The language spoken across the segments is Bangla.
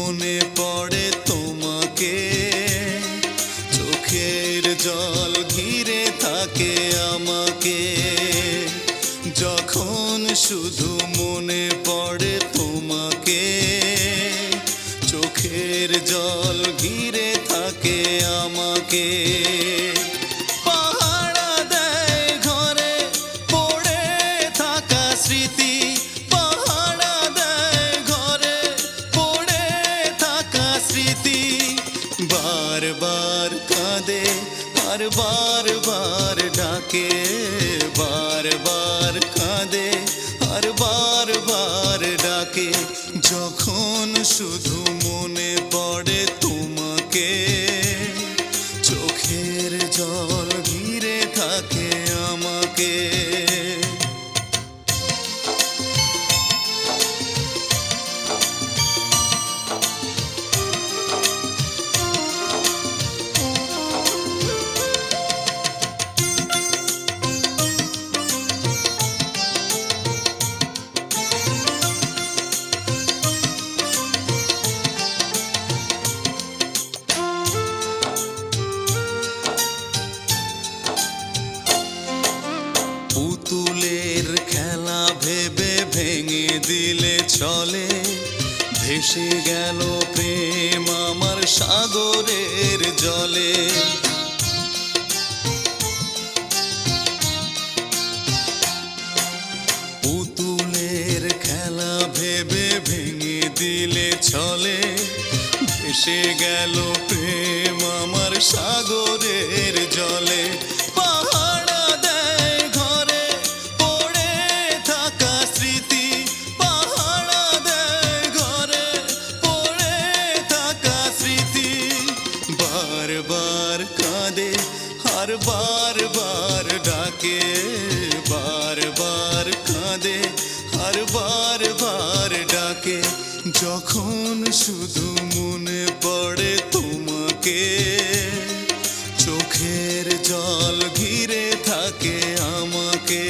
মনে পড়ে তোমাকে, চোখের জল ঘিরে থাকে আমাকে। যখন শুধু মনে পড়ে তোমাকে, চোখের জল ঘিরে থাকে আমাকে। পাহারা দেয় ঘরে পড়ে থাকা স্মৃতি, পাহারা দেয় ঘরে পড়ে থাকা স্মৃতি। বারবার কাঁদে আর বারবার ডাকে, বারবার কাঁদে আর বারবার ডাকে। যখন শুধু মনে পড়ে তোমাকে, চোখের জল ঘিরে থাকে আমাকে। পুতুলের খেলা ভেবে ভেঙে দিলে চলে, ভেসে গেল প্রেম আমার সাগরের জলে। পুতুলের খেলা ভেবে ভেঙে দিলে চলে, ভেসে গেল প্রেম আমার সাগরের জলে। পাহারা দেয় ঘরে পড়ে থাকা স্মৃতি, পাহারা দেয় ঘরে পড়ে থাকা স্মৃতি। বারবার কাঁদে আর বারবার ডাকে, বারবার কাঁদে আর বারবার ডাকে। যখন শুধু মনে পড়ে তোমাকে, চোখের জল ঘিরে থাকে আমাকে।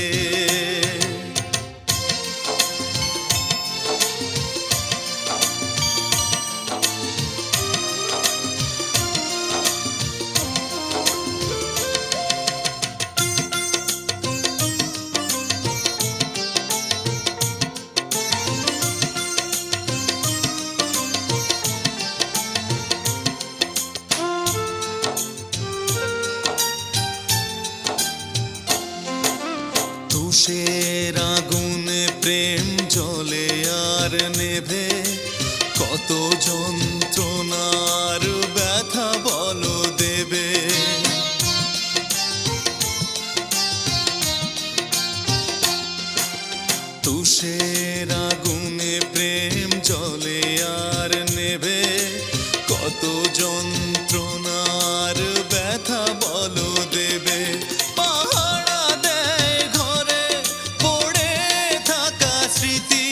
তুষের আগুনে প্রেম জ্বলে আর নেভে, কত যন্ত্রণার ব্যথা বলো দেবে। তুষের আগুনে প্রেম জ্বলে আর নেভে, কত যন্ত্রণার ব্যথা বলো দেবে। পাহারা দেয় ঘরে পড়ে থাকা স্মৃতি,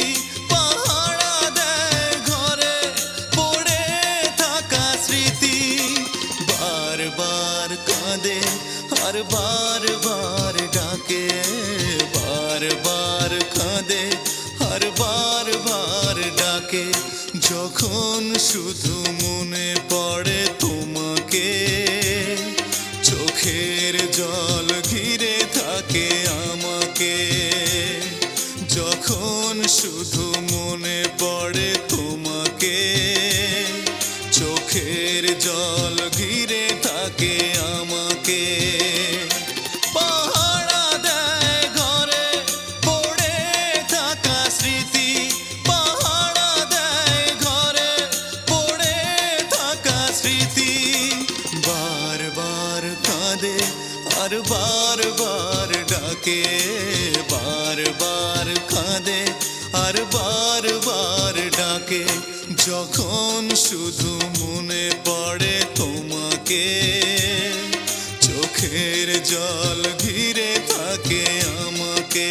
পাহারা দেয় ঘরে পড়ে থাকা স্মৃতি। বারবার কাঁদে আর বারবার ডাকে, বারবার কাঁদে আর বারবার ডাকে। যখন শুধু মনে পড়ে তোমাকে, চোখের জল ঘিরে থাকে আমাকে। যখন শুধু মনে পড়ে তোমাকে, চোখের জল ঘিরে থাকে আমাকে। পাহারা দেয় ঘরে পড়ে থাকা স্মৃতি, পাহারা দেয় ঘরে পড়ে থাকা স্মৃতি। বারবার কাঁদে আর বারবার ডাকে, বারবার কাঁদে আর বারবার ডাকে। যখন শুধু মনে পড়ে তোমাকে, চোখের জল ঘিরে থাকে আমাকে।